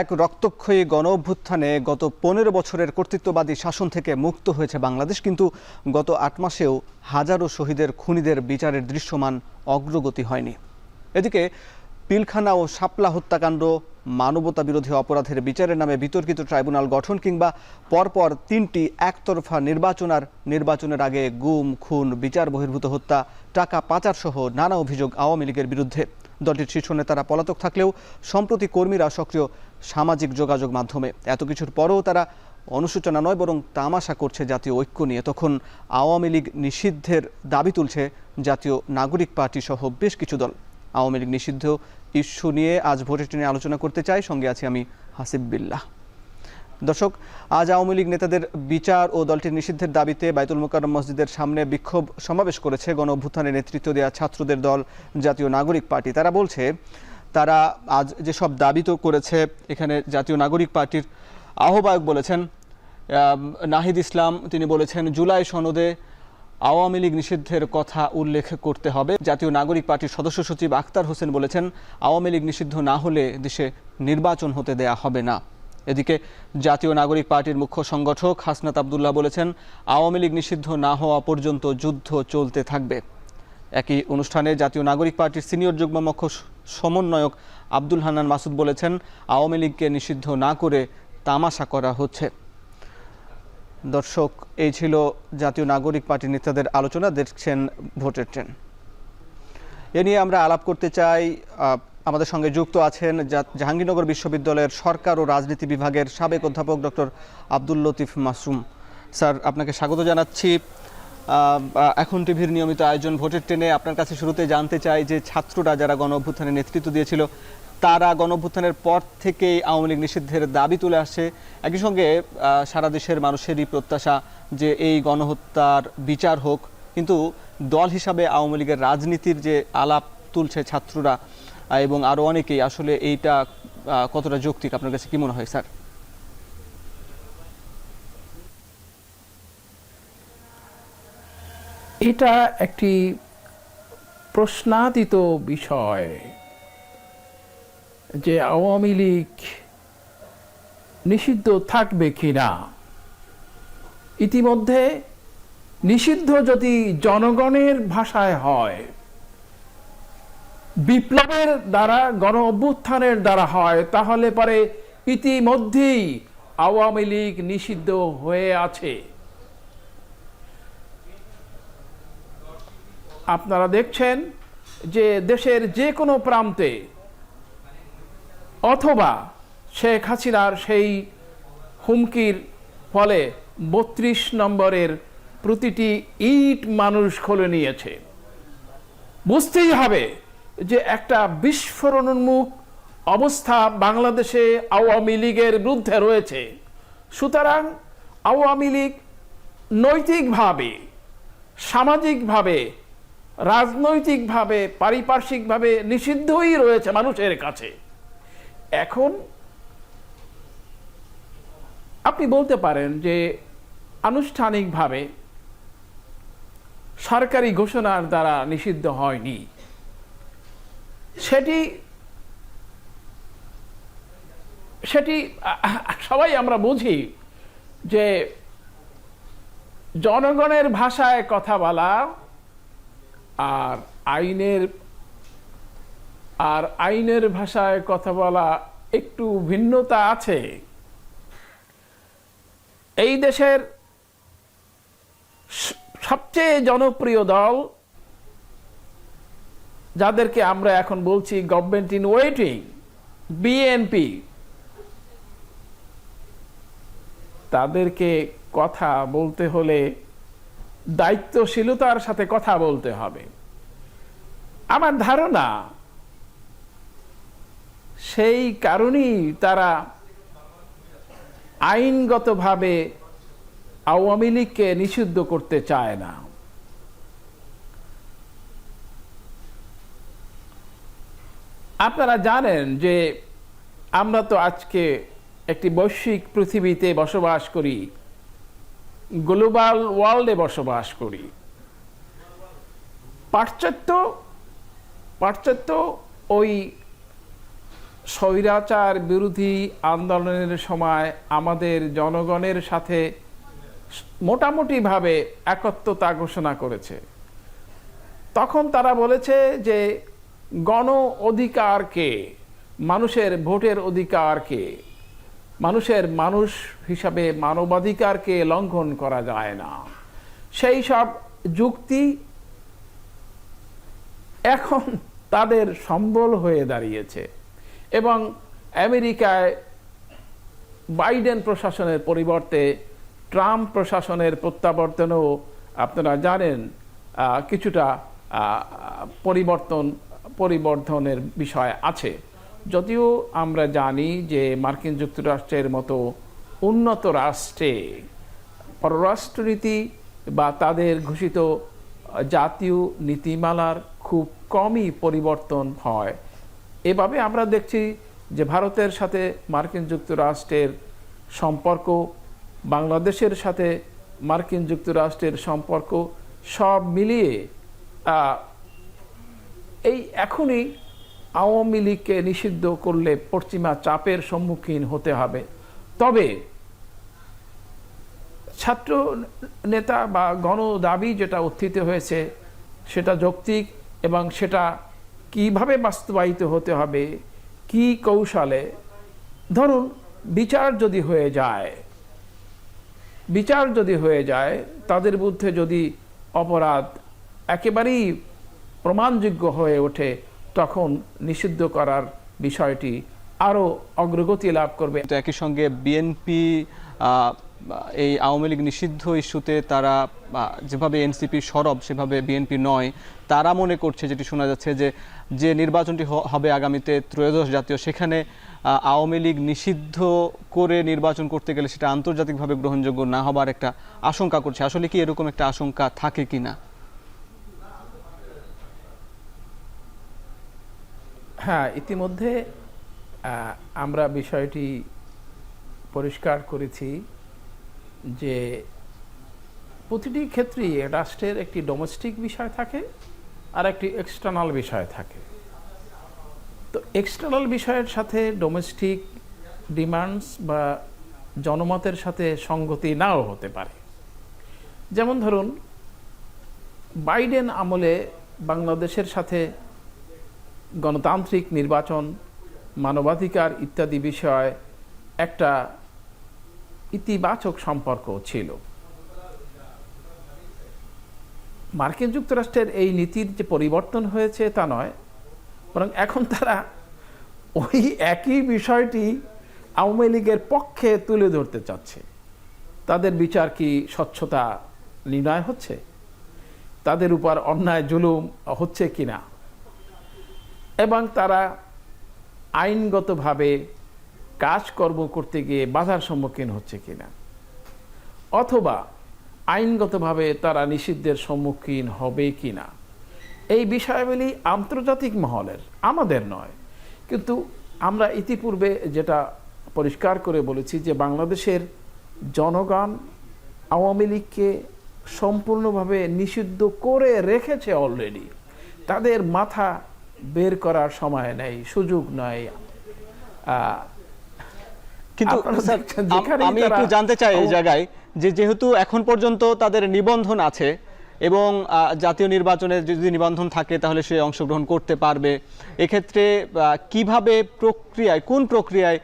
এক রক্তক্ষয়ী গণ অভ্যুত্থানে গত 15 বছরের কর্তৃত্ববাদী শাসন থেকে মুক্ত হয়েছে বাংলাদেশ, কিন্তু গত 8 মাসেও হাজারো শহীদের খুনিদের বিচারের দৃশ্যমান অগ্রগতি হয়নি। এদিকে পিলখানা ও শাপলা হত্যাকাণ্ড, মানবতা বিরোধী অপরাধের বিচারের নামে বিতর্কিত ট্রাইব্যুনাল গঠন কিংবা পরপর 3টি একতরফা নির্বাচনের আগে গুম, খুন, বিচার বহির্ভূত হত্যা, টাকা পাচার সহ নানা অভিযোগ আওয়ামী লীগের বিরুদ্ধে। দলটির শীর্ষ নেতারা পলাতক থাকলেও সম্প্রতি কর্মীরা সক্রিয় সামাজিক যোগাযোগ মাধ্যমে। এত কিছুর পরেও তারা অনুশোচনা নয় বরং তামাশা করছে জাতীয় ঐক্য নিয়ে। তখন আওয়ামী লীগ নিষিদ্ধের দাবি তুলছে জাতীয় নাগরিক পার্টি সহ বেশ কিছু দল। আওয়ামী লীগ নিষিদ্ধ ইস্যু নিয়ে আজ ভোটের টেনে আলোচনা করতে চাই। সঙ্গে আছি আমি হাসিব বিল্লাহ। দর্শক, আজ আওয়ামী লীগ নেতাদের বিচার ও দলটির নিষিদ্ধের দাবিতে বাইতুল মোকাররম মসজিদের সামনে বিক্ষোভ সমাবেশ করেছে গণ অভ্যুত্থানে নেতৃত্ব দেওয়া ছাত্রদের দল জাতীয় নাগরিক পার্টি। তারা বলছে, তারা আজ যেসব দাবি তো করেছে, এখানে জাতীয় নাগরিক পার্টির আহ্বায়ক বলেছেন নাহিদ ইসলাম, তিনি বলেছেন জুলাই সনদে আওয়ামী লীগ নিষিদ্ধের কথা উল্লেখ করতে হবে। জাতীয় নাগরিক পার্টির সদস্য সচিব আখতার হোসেন বলেছেন আওয়ামী লীগ নিষিদ্ধ না হলে দেশে নির্বাচন হতে দেয়া হবে না। এদিকে জাতীয় নাগরিক পার্টির মুখ্য সংগঠক হাসনাত আবদুল্লাহ বলেছেন আওয়ামী লীগ নিষিদ্ধ না হওয়া পর্যন্ত যুদ্ধ চলতে থাকবে। একই অনুষ্ঠানে জাতীয় নাগরিক পার্টির সিনিয়র যুগ্ম মুখ্য সমন্বয়ক আব্দুল হান্নান মাসুদ বলেছেন আওয়ামী লীগকে নিষিদ্ধ না করে তামাশা করা হচ্ছে। দর্শক, এই ছিল জাতীয় নাগরিক পার্টির নেতাদের আলোচনা। দেখছেন ভোটের ট্রেন। এ নিয়ে আমরা আলাপ করতে চাই। আমাদের সঙ্গে যুক্ত আছেন জাহাঙ্গীরনগর বিশ্ববিদ্যালয়ের সরকার ও রাজনীতি বিভাগের সাবেক অধ্যাপক ডক্টর আব্দুল লতিফ মাসুম। স্যার, আপনাকে স্বাগত জানাচ্ছি এখন টিভির নিয়মিত আয়োজন ভোটের ট্রেনে। আপনার কাছে শুরুতে জানতে চাই যে ছাত্ররা যারা গণ অভ্যুত্থানে নেতৃত্ব দিয়েছিল, তারা গণ অভ্যুত্থানের পর থেকেই আওয়ামী লীগ নিষিদ্ধের দাবি তুলে আসছে। একই সঙ্গে সারা দেশের মানুষেরই প্রত্যাশা যে এই গণহত্যার বিচার হোক, কিন্তু দল হিসাবে আওয়ামী লীগের রাজনীতির যে আলাপ তুলছে ছাত্ররা এবং আরও অনেকেই, আসলে এইটা কতটা যৌক্তিক আপনার কাছে কি মনে হয় স্যার? এটা একটি প্রশ্নাতীত বিষয় যে আওয়ামী লীগ নিষিদ্ধ থাকবে কিনা। ইতিমধ্যে নিষিদ্ধ যদি জনগণের ভাষায় হয়, বিপ্লবের দ্বারা, গণ অভ্যুত্থানের দ্বারা হয়, তাহলে পরে ইতিমধ্যেই আওয়ামী লীগ নিষিদ্ধ হয়ে আছে। আপনারা দেখছেন যে দেশের যে কোনো প্রান্তে অথবা শেখ হাসিনার সেই হুমকির ফলে 32 নম্বরের প্রতিটি ইট মানুষ খুলে নিয়েছে। বুঝতেই হবে যে একটা বিস্ফোরণোন্মুখ অবস্থা বাংলাদেশে আওয়ামী লীগের বিরুদ্ধে রয়েছে। সুতরাং আওয়ামী লীগ নৈতিকভাবে, সামাজিকভাবে, রাজনৈতিকভাবে, পারিপার্শ্বিকভাবে নিষিদ্ধই রয়েছে মানুষের কাছে। এখন আপনি বলতে পারেন যে আনুষ্ঠানিকভাবে সরকারি ঘোষণার দ্বারা নিষিদ্ধ হয়নি। সেটি সবাই আমরা বুঝি যে জনগণের ভাষায় কথা বলা আর আইনের ভাষায় কথা বলা একটু ভিন্নতা আছে। এই দেশের সবচেয়ে জনপ্রিয় দল, যাদেরকে আমরা এখন বলছি গভর্নমেন্ট ইন ওয়েটিং, বিএনপি, তাদেরকে কথা বলতে হলে দায়িত্বশীলতার সাথে কথা বলতে হবে। আমার ধারণা সেই কারণেই তারা আইনগতভাবে আওয়ামী লীগকে নিষিদ্ধ করতে চায় না। আপনারা জানেন যে আমরা তো আজকে একটি বৈশ্বিক পৃথিবীতে বসবাস করি, গ্লোবাল ওয়ার্ল্ডে বসবাস করি। পাশ্চাত্য ওই স্বৈরাচার বিরোধী আন্দোলনের সময় আমাদের জনগণের সাথে মোটামুটিভাবে একত্রতা ঘোষণা করেছে, তখন তারা বলেছে যে গণ অধিকারকে, মানুষের ভোটের অধিকারকে, মানুষের মানুষ হিসাবে মানবাধিকারকে লঙ্ঘন করা যায় না। সেই সব যুক্তি এখন তাদের সম্বল হয়ে দাঁড়িয়েছে এবং আমেরিকায় বাইডেন প্রশাসনের পরিবর্তে ট্রাম্প প্রশাসনের প্রত্যাবর্তনেও আপনারা জানেন কিছুটা পরিবর্তনের বিষয় আছে। যদিও আমরা জানি যে মার্কিন যুক্তরাষ্ট্রের মতো উন্নত রাষ্ট্রে পররাষ্ট্রনীতি বা তাদের ঘোষিত জাতীয় নীতিমালার খুব কমই পরিবর্তন হয়। এভাবে আমরা দেখছি যে ভারতের সাথে মার্কিন যুক্তরাষ্ট্রের সম্পর্ক, বাংলাদেশের সাথে মার্কিন যুক্তরাষ্ট্রের সম্পর্ক সব মিলিয়ে এই এখনই আওয়ামী লীগকে নিষিদ্ধ করলে পশ্চিমা চাপের সম্মুখীন হতে হবে। তবে ছাত্র নেতা বা গণ দাবি যেটা উত্থিত হয়েছে সেটা যৌক্তিক এবং সেটা কিভাবে বাস্তবায়িত হতে হবে, কি কৌশলে। ধরুন বিচার যদি হয়ে যায়, তাদের বিরুদ্ধে যদি অপরাধ একেবারেই প্রমাণযোগ্য হয়ে ওঠে, তখন নিষিদ্ধ করার বিষয়টি আরও অগ্রগতি লাভ করবে। তো একই সঙ্গে বিএনপি এই আওয়ামী লীগ নিষিদ্ধ ইস্যুতে তারা যেভাবে এনসিপি সরব সেভাবে বিএনপি নয়। তারা মনে করছে, যেটি শোনা যাচ্ছে, যে নির্বাচনটি হবে আগামীতে ত্রয়োদশ জাতীয়, সেখানে আওয়ামী লীগ নিষিদ্ধ করে নির্বাচন করতে গেলে সেটা আন্তর্জাতিকভাবে গ্রহণযোগ্য না হবার একটা আশঙ্কা করছে। আসলে কি এরকম একটা আশঙ্কা থাকে কিনা? হ্যাঁ, ইতিমধ্যে আমরা বিষয়টি পরিষ্কার করেছি যে প্রতিটি ক্ষেত্রেই রাষ্ট্রের একটি ডোমেস্টিক বিষয় থাকে আর একটি এক্সটার্নাল বিষয় থাকে। তো এক্সটার্নাল বিষয়ের সাথে ডোমেস্টিক ডিমান্ডস বা জনমতের সাথে সঙ্গতি নাও হতে পারে। যেমন ধরুন, বাইডেন আমলে বাংলাদেশের সাথে গণতান্ত্রিক নির্বাচন, মানবাধিকার ইত্যাদি বিষয়ে একটা ইতিবাচক সম্পর্ক ছিল। মার্কিন যুক্তরাষ্ট্রের এই নীতির যে পরিবর্তন হয়েছে তা নয়, বরং এখন তারা ওই একই বিষয়টি আওয়ামী লীগের পক্ষে তুলে ধরতে চাচ্ছে। তাদের বিচার কি স্বচ্ছতা নির্ণয় হচ্ছে, তাদের উপর অন্যায় জুলুম হচ্ছে কিনা, এবং তারা আইনগতভাবে কাজকর্ম করতে গিয়ে বাধার সম্মুখীন হচ্ছে কিনা, অথবা আইনগতভাবে তারা নিষিদ্ধের সম্মুখীন হবে কিনা। এই বিষয়গুলি আন্তর্জাতিক মহলের, আমাদের নয়। কিন্তু আমরা ইতিপূর্বে যেটা পরিষ্কার করে বলেছি যে বাংলাদেশের জনগণ আওয়ামী লীগকে সম্পূর্ণভাবে নিষিদ্ধ করে রেখেছে অলরেডি। তাদের মাথা বের করার সময় নেই, সুযোগ নাই। কিন্তু আমি একটু জানতে চাই এই জায়গায় যে যেহেতু এখন পর্যন্ত তাদের নিবন্ধন আছে এবং জাতীয় নির্বাচনে যদি নিবন্ধন থাকে তাহলে সে অংশগ্রহণ করতে পারবে, এক্ষেত্রে কিভাবে প্রক্রিয়ায়, কোন প্রক্রিয়ায়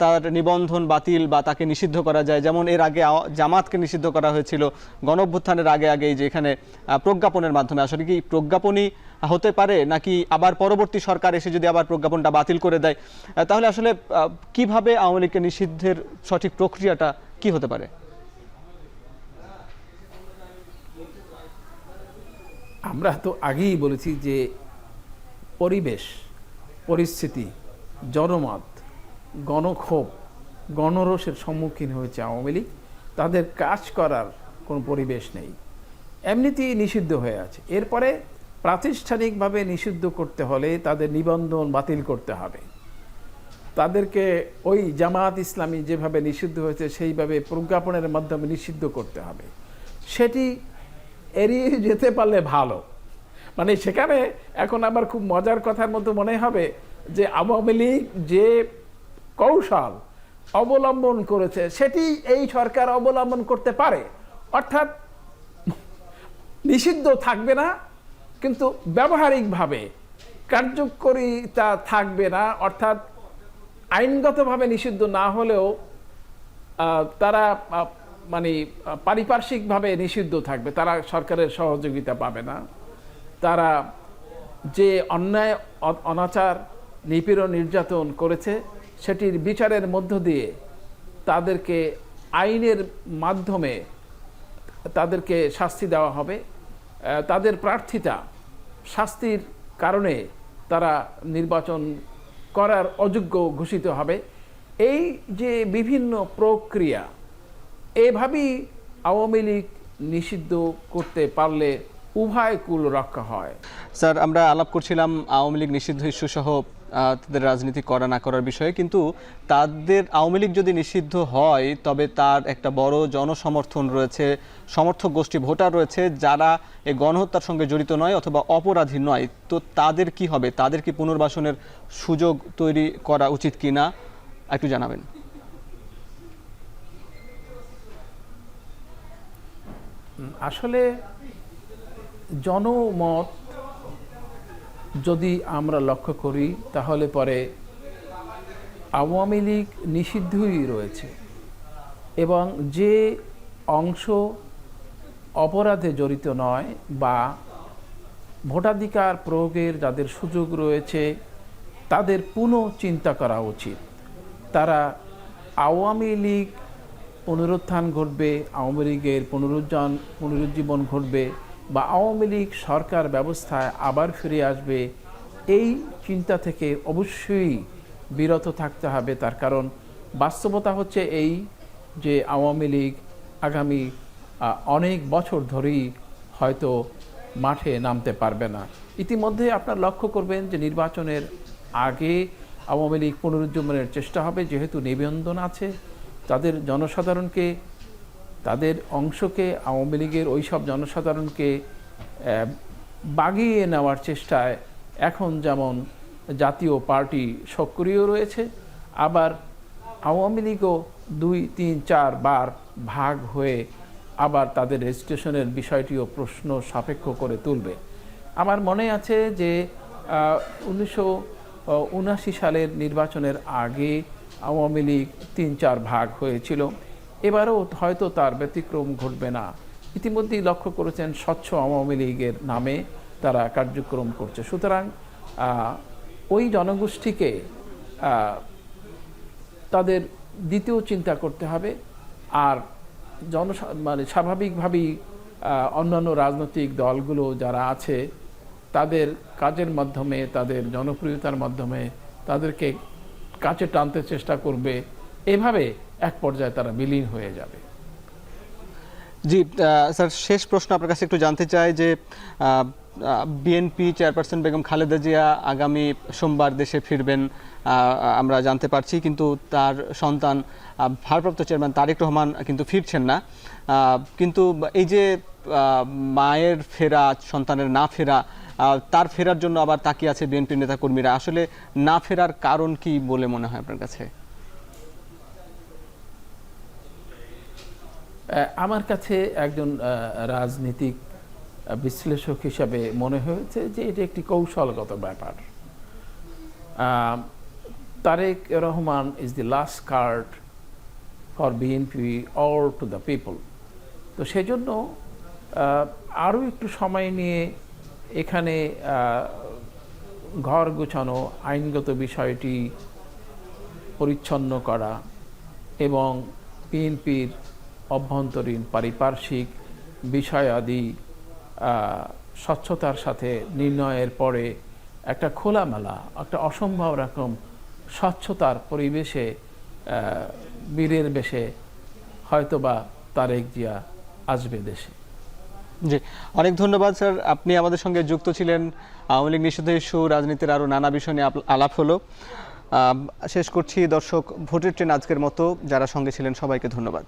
তার নিবন্ধন বাতিল বা তাকে নিষিদ্ধ করা যায়? যেমন এর আগে জামাতকে নিষিদ্ধ করা হয়েছিল গণঅভ্যুত্থানের আগে যে এখানে প্রজ্ঞাপনের মাধ্যমে। আসলে কি প্রজ্ঞাপনই হতে পারে, নাকি আবার পরবর্তী সরকার এসে যদি আবার প্রজ্ঞাপনটা বাতিল করে দেয়, তাহলে আসলে কিভাবে আওয়ামী লীগকে নিষিদ্ধের সঠিক প্রক্রিয়াটা কি হতে পারে? আমরা তো আগেই বলেছি যে পরিবেশ, পরিস্থিতি, জনমত, গণক্ষোভ, গণরোষের সম্মুখীন হয়েছে আওয়ামী লীগ। তাদের কাজ করার কোনো পরিবেশ নেই, এমনিতেই নিষিদ্ধ হয়ে আছে। এরপরে প্রাতিষ্ঠানিকভাবে নিষিদ্ধ করতে হলে তাদের নিবন্ধন বাতিল করতে হবে। তাদেরকে ওই জামায়াত ইসলামী যেভাবে নিষিদ্ধ হয়েছে সেইভাবে প্রজ্ঞাপনের মাধ্যমে নিষিদ্ধ করতে হবে। সেটি এড়িয়ে যেতে পারলে ভালো। মানে সেখানে এখন আবার খুব মজার কথার মতো মনে হবে যে আওয়ামী লীগ যে কৌশল অবলম্বন করেছে সেটি এই সরকার অবলম্বন করতে পারে, অর্থাৎ নিষিদ্ধ থাকবে না কিন্তু ব্যবহারিকভাবে কার্যকরিতা থাকবে না, অর্থাৎ আইনগতভাবে নিষিদ্ধ না হলেও তারা মানে পারিপার্শ্বিকভাবে নিষিদ্ধ থাকবে, তারা সরকারের সহযোগিতা পাবে না, তারা যে অন্যায় অনাচার নিপীড়ন নির্যাতন করেছে সেটির বিচারের মধ্য দিয়ে তাদেরকে আইনের মাধ্যমে তাদেরকে শাস্তি দেওয়া হবে, তাদের প্রার্থিতা শাস্তির কারণে তারা নির্বাচন করার অযোগ্য ঘোষিত হবে। এই যে বিভিন্ন প্রক্রিয়া, এভাবেই আওয়ামী লীগ নিষিদ্ধ করতে পারলে উভয় কুল রক্ষা হয়। স্যার, আমরা আলাপ করছিলাম আওয়ামী লীগ নিষিদ্ধ ইস্যু সহ তাদের রাজনীতি করা না করার বিষয়ে, কিন্তু তাদের আওয়ামী লীগ যদি নিষিদ্ধ হয় তবে তার একটা বড় জনসমর্থন রয়েছে, সমর্থক গোষ্ঠী ভোটার রয়েছে যারা এই গণহত্যার সঙ্গে জড়িত নয় অথবা অপরাধী নয়। তো তাদের কি হবে? তাদের কি পুনর্বাসনের সুযোগ তৈরি করা উচিত কি না একটু জানাবেন। আসলে জনমত যদি আমরা লক্ষ্য করি তাহলে পরে আওয়ামী লীগ নিষিদ্ধই রয়েছে এবং যে অংশ অপরাধে জড়িত নয় বা ভোটাধিকার প্রয়োগের যাদের সুযোগ রয়েছে তাদের পুনঃ চিন্তা করা উচিত। তারা আওয়ামী লীগ পুনরুত্থান ঘটবে, আওয়ামী লীগের পুনরুজ্জীবন ঘটবে বা আওয়ামী লীগ সরকার ব্যবস্থায় আবার ফিরে আসবে, এই চিন্তা থেকে অবশ্যই বিরত থাকতে হবে। তার কারণ বাস্তবতা হচ্ছে এই যে আওয়ামী লীগ আগামী অনেক বছর ধরেই হয়তো মাঠে নামতে পারবে না। ইতিমধ্যে আপনারা লক্ষ্য করবেন যে নির্বাচনের আগে আওয়ামী লীগ পুনরুজ্জীবনের চেষ্টা হবে, যেহেতু নিবন্ধন আছে তাদের জনসাধারণকে, তাদের অংশকে, আওয়ামী লীগের ওই সব জনসাধারণকে বাগিয়ে নেওয়ার চেষ্টায় এখন যেমন জাতীয় পার্টি সক্রিয় রয়েছে, আবার আওয়ামী লীগও 2, 3, 4 বার ভাগ হয়ে আবার তাদের রেজিস্ট্রেশনের বিষয়টিও প্রশ্ন সাপেক্ষ করে তুলবে। আমার মনে আছে যে 1979 সালের নির্বাচনের আগে আওয়ামী লীগ 3-4 ভাগ হয়েছিল, এবারও হয়তো তার ব্যতিক্রম ঘটবে না। ইতিমধ্যেই লক্ষ্য করেছেন স্বচ্ছ আওয়ামী লীগের নামে তারা কার্যক্রম করছে। সুতরাং ওই জনগোষ্ঠীকে তাদের দ্বিতীয় চিন্তা করতে হবে। আর মানে স্বাভাবিকভাবেই অন্যান্য রাজনৈতিক দলগুলো যারা আছে তাদের কাজের মাধ্যমে, তাদের জনপ্রিয়তার মাধ্যমে তাদেরকে কাছে টানতে চেষ্টা করবে, এভাবে এক পর্যায়ে তারা বিলীন হয়ে যাবে। জি স্যার, শেষ প্রশ্ন আপনার কাছে একটু জানতে চাই যে বিএনপি চেয়ারপারসন বেগম খালেদা জিয়া আগামী সোমবার দেশে ফিরবেন আমরা জানতে পারছি, কিন্তু তার সন্তান ভারপ্রাপ্ত চেয়ারম্যান তারেক রহমান কিন্তু ফিরছেন না। কিন্তু এই যে মায়ের ফেরা, সন্তানের না ফেরা, তার ফেরার জন্য আবার তাকিয়ে আছে বিএনপির নেতাকর্মীরা, আসলে না ফেরার কারণ কি বলে মনে হয় আপনার কাছে? আমার কাছে একজন রাজনীতিক বিশ্লেষক হিসাবে মনে হয়েছে যে এটি একটি কৌশলগত ব্যাপার। Tarique Rahman is the last card for BNP or to the people. তো সেজন্য আরও একটু সময় নিয়ে এখানে ঘর গোছানো, আইনগত বিষয়টি পরিচ্ছন্ন করা এবং বিএনপির অভ্যন্তরীণ পারিপার্শ্বিক বিষয়াদি স্বচ্ছতার সাথে নির্ণয়ের পরে একটা খোলামেলা, একটা অসম্ভব রকম স্বচ্ছতার পরিবেশে বীরের বেশে হয়তোবা তারেক জিয়া আসবে দেশে। জি, অনেক ধন্যবাদ স্যার, আপনি আমাদের সঙ্গে যুক্ত ছিলেন। আওয়ামী লীগ নিষিদ্ধ ইস্যু, রাজনীতির আরও নানা বিষয় নিয়ে আলাপ হলো। শেষ করছি দর্শক, ভোটের ট্রেন আজকের মতো। যারা সঙ্গে ছিলেন সবাইকে ধন্যবাদ।